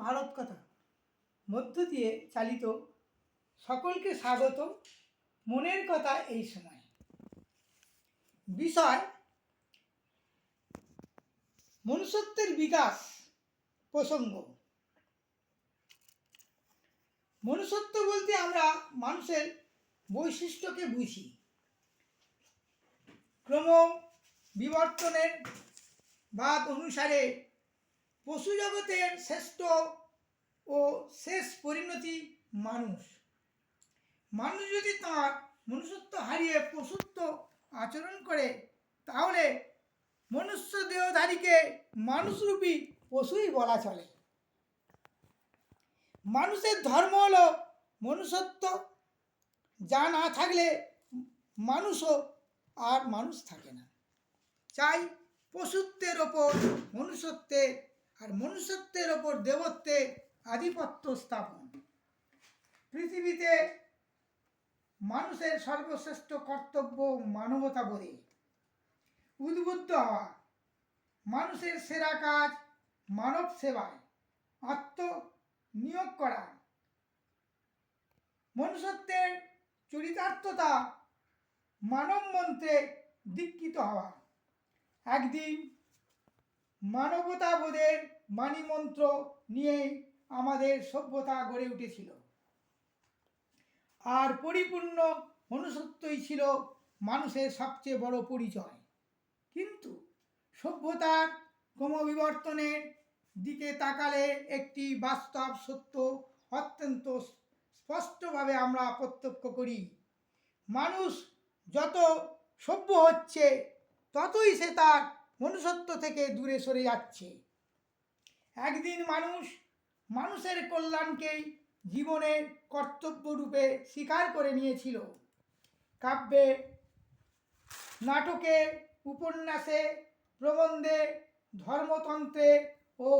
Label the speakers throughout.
Speaker 1: ভারত কথা মধ্য দিয়ে চালিত সকলকে স্বাগত। মনের কথা এই সময় বিষয় মনুষ্যত্বের বিকাশ প্রসঙ্গ। মনুষ্যত্ব বলতে আমরা মানুষের বৈশিষ্ট্যকে বুঝি। ক্রম বিবর্তনের বাদ অনুসারে পশু জগতের শ্রেষ্ঠ ও শেষ পরিণতি মানুষ। মানুষ যদি তাঁর মনুষ্যত্ব হারিয়ে পশুত্ব আচরণ করে তাহলে মনুষ্য দেহধারীকে মানুষরূপী পশুই বলা চলে। মানুষের ধর্ম হলো মনুষ্যত্ব, যা না থাকলে মানুষও আর মানুষ থাকে না। চাই পশুত্বের ওপর মনুষ্যত্বের আর মনুষ্যত্বের ওপর দেবত্বের আধিপত্য স্থাপন। পৃথিবীতে মানুষের সর্বশ্রেষ্ঠ কর্তব্য মানবতাবোধে উদ্বুদ্ধ হওয়া। মানুষের সেরা কাজ মানব সেবায় আত্মনিয়োগ করা। মনুষ্যত্বের চরিতার্থতা মানব মন্ত্রে দীক্ষিত হওয়া। একদিন মানবতাবোধের বাণীমন্ত্র নিয়েই আমাদের সভ্যতা গড়ে উঠেছিল, আর পরিপূর্ণ মনুষ্যত্বই ছিল মানুষের সবচেয়ে বড় পরিচয়। কিন্তু সভ্যতার ক্রমবিবর্তনের দিকে তাকালে একটি বাস্তব সত্য অত্যন্ত স্পষ্টভাবে আমরা প্রত্যক্ষ করি। মানুষ যত সভ্য হচ্ছে ততই সে তার মনুষ্যত্ব থেকে দূরে সরে যাচ্ছে। একদিন মানুষের কল্যাণকেই জীবনের কর্তব্যরূপে স্বীকার করে নিয়েছিল। কাব্যে, নাটকে, উপন্যাসে, প্রবন্ধে, ধর্মতন্ত্রে ও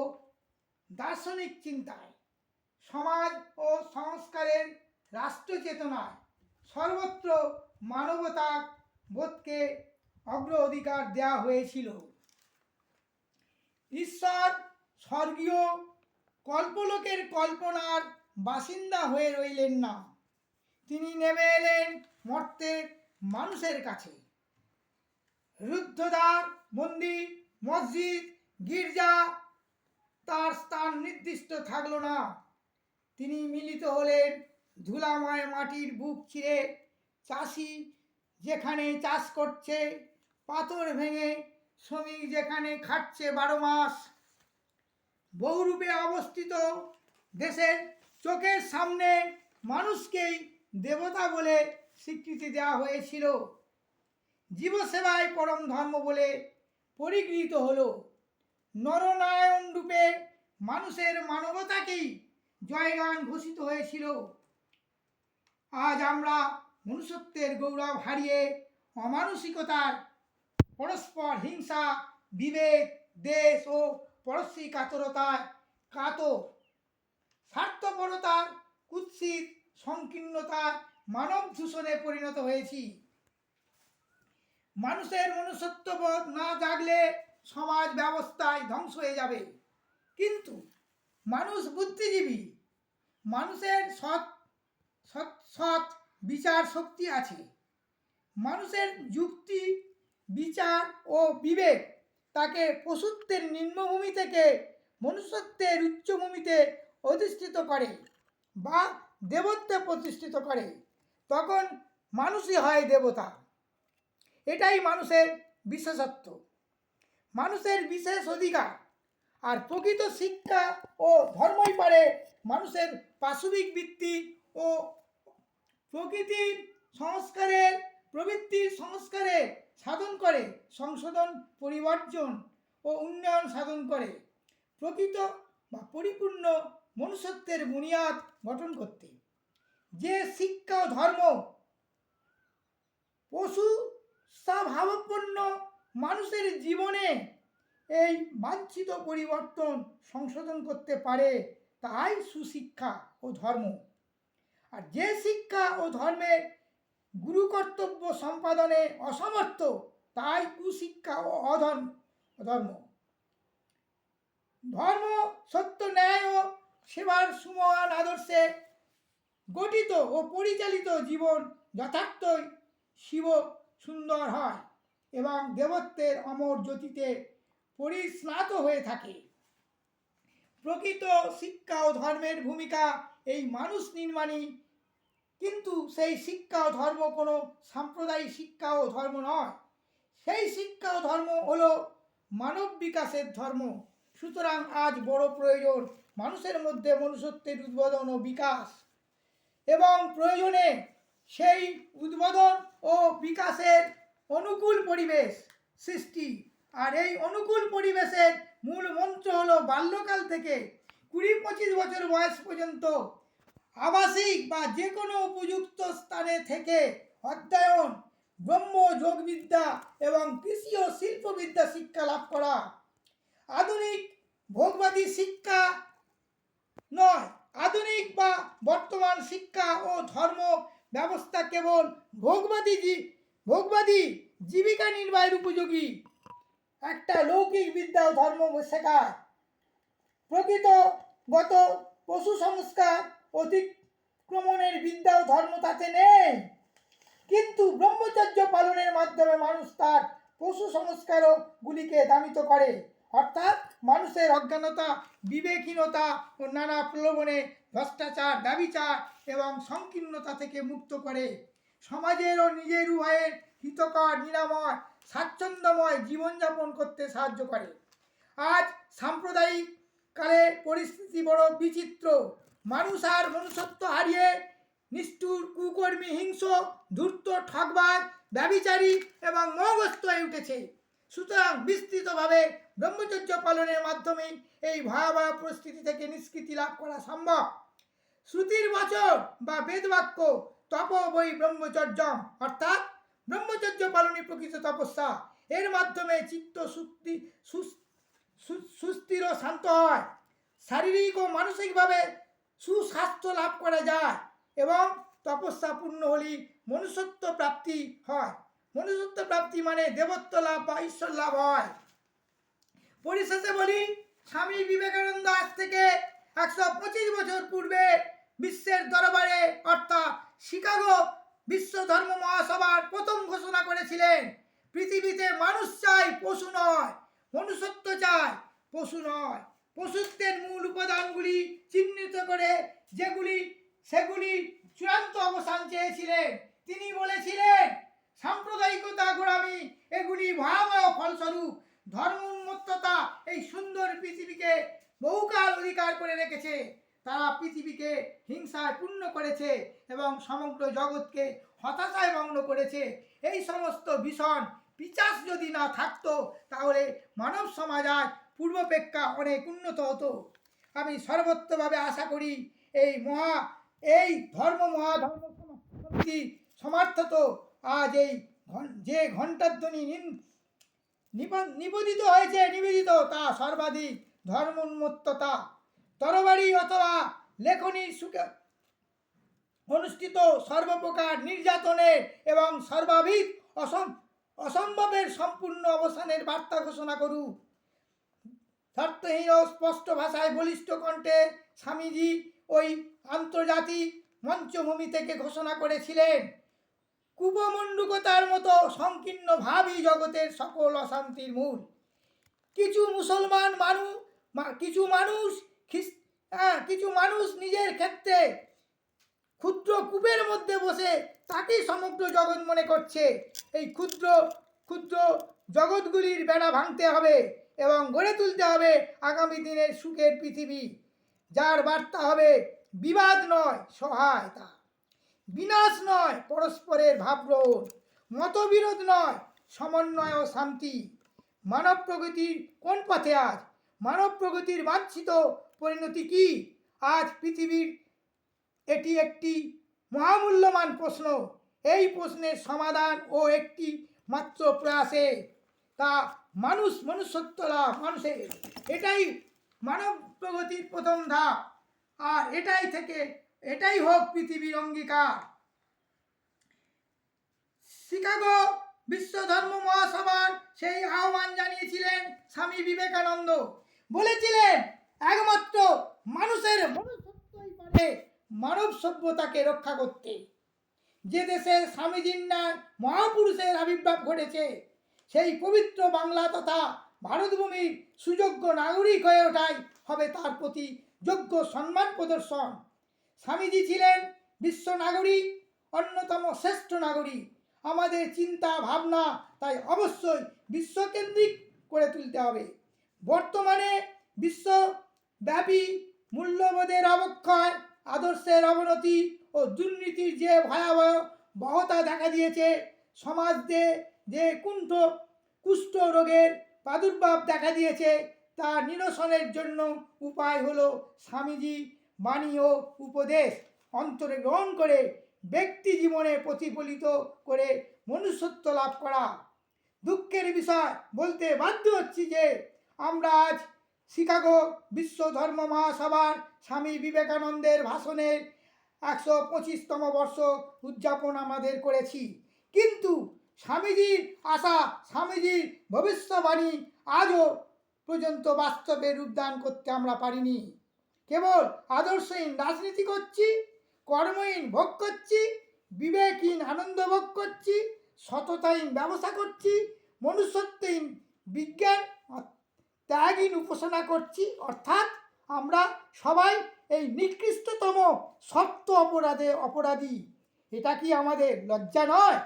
Speaker 1: দার্শনিক চিন্তায়, সমাজ ও সংস্কারের রাষ্ট্রচেতনায় সর্বত্র মানবতা বোধকে অগ্রাধিকার দেওয়া হয়েছিল। ঈশ্বর স্বর্গীয় কল্পলোকের কল্পনার বাসিন্দা হয়ে রইলেন না, তিনি নেমে এলেন মর্ত্যের মানুষের কাছে। রুদ্ধদ্বার, মন্দির, মসজিদ, গির্জা তার স্থান নির্দিষ্ট থাকলো না। তিনি মিলিত হলেন ধুলাময় মাটির বুক চিরে। চাষি যেখানে চাষ করছে, পাথর ভেঙে শ্রমিক যেখানে খাটছে 12 মাস, বহুরূপে অবস্থিত দেশের চোখের সামনে মানুষকেই দেবতা বলে স্বীকৃতি দেওয়া হয়েছিল। জীবসেবায় পরম ধর্ম বলে পরিগৃহীত হলো। নরনারায়ণ রূপে মানুষের মানবতাকেই জয়গান ঘোষিত হয়েছিল। আজ আমরা মনুষ্যত্বের গৌরব হারিয়ে অমানুষিকতার, পরস্পর হিংসা, বিভেদ, দেশ ও পরশ্রী কাতরতায় কাতর, স্বার্থপরতার কুৎসিত সংকীর্ণতার মানব দূষণে পরিণত হয়েছি। মানুষের মনুষ্যত্ববোধ না জাগলে সমাজ ব্যবস্থায় ধ্বংস হয়ে যাবে। কিন্তু মানুষ বুদ্ধিজীবী, মানুষের সৎ বিচার শক্তি আছে। মানুষের যুক্তি, বিচার ও বিবেক তাকে পশুত্বের নিম্নভূমি থেকে মনুষ্যত্বের উচ্চভূমিতে অধিষ্ঠিত করে বা দেবত্বে প্রতিষ্ঠিত করে। তখন মানুষই হয় দেবতা। এটাই মানুষের বিশেষত্ব, মানুষের বিশেষ অধিকার। আর প্রকৃত শিক্ষা ও ধর্মই পারে মানুষের পাশবিক বৃত্তি ও প্রবৃত্তির সংস্কারে সাধন করে, সংশোধন, পরিবর্জন ও উন্নয়ন সাধন করে প্রকৃত বা পরিপূর্ণ মনুষ্যত্বের বুনিয়াদ গঠন করতে। যে শিক্ষা ও ধর্ম পশু স্বভাবাপন্ন মানুষের জীবনে এই বাঞ্ছিত পরিবর্তন সংশোধন করতে পারে তাই সুশিক্ষা ও ধর্ম। আর যে শিক্ষা ও ধর্মের গুরুকর্তব্য সম্পাদনে অসমর্থ তাই কুশিক্ষা ও অধর্ম। ধর্ম সত্য, ন্যায় ও সেবার সুমহান আদর্শে গঠিত ও পরিচালিত জীবন যথার্থই শিব সুন্দর হয় এবং দেবত্বের অমর জ্যোতিতে পরিস্নাত হয়ে থাকে। প্রকৃত শিক্ষা ও ধর্মের ভূমিকা এই মানুষ নির্মাণই, কিন্তু সেই শিক্ষা ও ধর্ম কোনো সাম্প্রদায়িক শিক্ষা ও ধর্ম নয়। সেই শিক্ষা ও ধর্ম হলো মানব বিকাশের ধর্ম। সুতরাং আজ বড় প্রয়োজন মানুষের মধ্যে মনুষ্যত্বের উদ্বোধন ও বিকাশ, এবং প্রয়োজনে সেই উদ্বোধন ও বিকাশের অনুকূল পরিবেশ সৃষ্টি। আর এই অনুকূল পরিবেশের মূল মন্ত্র হলো বাল্যকাল থেকে 20-25 বছর বয়স পর্যন্ত আবাসিক বা যে কোনো উপযুক্ত স্থানে থেকে অধ্যয়ন, ব্রহ্ম যোগবিদ্যা এবং কৃষি ও শিল্পবিদ্যা শিক্ষা লাভ করা। আধুনিক ভোগবাদী শিক্ষা নয়। আধুনিক বা বর্তমান শিক্ষা ও ধর্ম ব্যবস্থা কেবল ভোগবাদী জীবিকা নির্বাহের উপযোগী একটা লৌকিক বিদ্যা ও ধর্ম শেখায়। প্রকৃতগত পশু সংস্কার অতিক্রমণের বিদ্যা ও ধর্ম তাতে নেই, কিন্তু ব্রহ্মচর্য পালনের মাধ্যমে মানুষ তার পশু সংস্কারগুলিকে দামিত করে, অর্থাৎ মানুষের অজ্ঞানতা, বিবেকহীনতা ও নানা প্রলোভনে, ভ্রষ্টাচার, ব্যভিচার এবং সংকীর্ণতা থেকে মুক্ত করে সমাজের ও নিজের উভয়ের হিতকর, নিরাময়, স্বাচ্ছন্দ্যময় জীবনযাপন করতে সাহায্য করে। আজ সাম্প্রদায়িক কালে পরিস্থিতি বড় বিচিত্র। মানুষ আর মনুষ্যত্ব হারিয়ে নিষ্ঠুর, কুকর্মী, হিংস্র, ধূর্ত, ঠকবাজ, ব্যভিচারী এবং মোহগ্রস্ত হয়ে উঠেছে। সুতরাং বিস্তৃতভাবে ব্রহ্মচর্য পালনের মাধ্যমে এই ভয়াবহ পরিস্থিতি থেকে নিষ্কৃতি লাভ করা সম্ভব। শ্রুতির বচন বা বেদবাক্য তপ বৈ ব্রহ্মচর্যম, অর্থাৎ ব্রহ্মচর্য পালনই প্রকৃত তপস্যা। এর মাধ্যমে চিত্ত সুস্থির ও শান্ত হয়, শারীরিক ও মানসিকভাবে সুস্বাস্থ্য লাভ করা যায় এবং তপস্যা পূর্ণ হলেই মনুষ্যত্ব প্রাপ্তি হয়। মনুষ্যত্ব প্রাপ্তি মানে দেবত্ব লাভ বা ঈশ্বর লাভ হয়। পরিশেষে বলি, স্বামী বিবেকানন্দ আজ থেকে 125 বছর পূর্বে বিশ্বের দরবারে অর্থাৎ শিকাগো বিশ্ব ধর্ম মহাসভার প্রথম ঘোষণা করেছিলেন, পৃথিবীতে মানুষ চাই, পশু নয়। মনুষ্যত্ব চাই, পশু নয়। পশুত্বের মূল উপাদানগুলি চিহ্নিত করে সেগুলি চূড়ান্ত অবসান চেয়েছিলেন। তিনি বলেছিলেন, সাম্প্রদায়িকতা, গোড়ামি এগুলি ভয়াবহ ফলস্বরূপ। ধর্ম উন্মত্ততা এই সুন্দর পৃথিবীকে বহুকাল অধিকার করে রেখেছে। তারা পৃথিবীকে হিংসায় পূর্ণ করেছে এবং সমগ্র জগৎকে হতাশায় মগ্ন করেছে। এই সমস্ত ভীষণ পিশাচ যদি না থাকতো, তাহলে মানব সমাজ আজ পূর্বাপেক্ষা অনেক উন্নত হতো। আমি সর্বত্রভাবে আশা করি এই মহাধর্ম সমিতি সমার্থত আজ এই যে ঘণ্টাধ্বনি নিবেদিত তা সর্বাধিক ধর্ম উন্মত্ততা, তরবারি অথবা লেখনীর সুখে অনুষ্ঠিত সর্বপ্রকার নির্যাতনের এবং সর্বাধিক অসম্ভবের সম্পূর্ণ অবসানের বার্তা ঘোষণা করুক। স্বার্থহীন ও স্পষ্ট ভাষায় বলিষ্ঠ কণ্ঠে স্বামীজি ওই আন্তর্জাতিক মঞ্চভূমি থেকে ঘোষণা করেছিলেন, কুপমণ্ডুকতার মতো সংকীর্ণ ভাবই জগতের সকল অশান্তির মূল। কিছু মানুষ নিজের ক্ষেত্রে ক্ষুদ্র কূপের মধ্যে বসে তাকেই সমগ্র জগৎ মনে করছে। এই ক্ষুদ্র ক্ষুদ্র জগৎগুলির বেড়া ভাঙতে হবে এবং গড়ে তুলতে হবে আগামী দিনের সুখের পৃথিবী, যার বার্তা হবে বিবাদ নয় সহায়তা, বিনাশ নয় পরস্পরের ভাবগ্রহণ, মতবিরোধ নয় সমন্বয় ও শান্তি। মানব প্রগতির কোন পথে আজ? মানব প্রগতির বাঞ্ছিত পরিণতি কি আজ পৃথিবীর? এটি একটি মহামূল্যবান প্রশ্ন। এই প্রশ্নের সমাধান ও একটি মাত্র প্রয়াসে, তা মনুষ্যত্ব লাভ মানুষের। এটাই মানব প্রগতির প্রথম ধাপ, আর এটাই হোক পৃথিবীর অঙ্গীকার। শিকাগো বিশ্ব ধর্ম মহাসভার সেই আহ্বান জানিয়েছিলেন স্বামী বিবেকানন্দ। বলেছিলেন, একমাত্র মানুষের মানব সভ্যতাকে রক্ষা করতে। যে দেশে স্বামীজির ন্যায় মহাপুরুষের আবির্ভাব ঘটেছে, সেই পবিত্র বাংলা তথা ভারতভূমির সুযোগ্য নাগরিক হয়ে ওঠাই হবে তার প্রতি যোগ্য সম্মান প্রদর্শন। স্বামীজি ছিলেন বিশ্ব নাগরিক, অন্যতম শ্রেষ্ঠ নাগরিক। আমাদের চিন্তা ভাবনা তাই অবশ্যই বিশ্বকেন্দ্রিক করে তুলতে হবে। বর্তমানে বিশ্বব্যাপী মূল্যবোধের অবক্ষয়, আদর্শের অবনতি ও দুর্নীতির যে ভয়াবহতা দেখা দিয়েছে, সমাজে যে কুষ্ঠ রোগের প্রাদুর্ভাব দেখা দিয়েছে, তা নিরসনের জন্য উপায় হলো স্বামীজি বাণী ও উপদেশ অন্তরে গ্রহণ করে ব্যক্তি জীবনে প্রতিফলিত করে মনুষ্যত্ব লাভ করা। দুঃখের বিষয় বলতে বাধ্য হচ্ছি যে আমরা আজ শিকাগো বিশ্ব ধর্ম মহাসভার স্বামী বিবেকানন্দের ভাষণের 125তম বর্ষ উদযাপন আমাদের করেছি, কিন্তু স্বামীজির আশা, স্বামীজির ভবিষ্যবাণী আজও পর্যন্ত বাস্তবে রূপদান করতে আমরা পারিনি। কেবল আদর্শহীন রাজনীতি করছি, কর্মহীন ভোগ করছি, বিবেকহীন আনন্দ ভোগ করছি, সততাহীন ব্যবসা করছি, মনুষ্যত্বহীন বিজ্ঞান ত্যাগহীন উপাসনা করছি। অর্থাৎ আমরা সবাই এই নিকৃষ্টতম সপ্ত অপরাধী। এটা কি আমাদের লজ্জা নয়?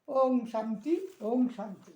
Speaker 1: ওম শান্তি, ওম শান্তি।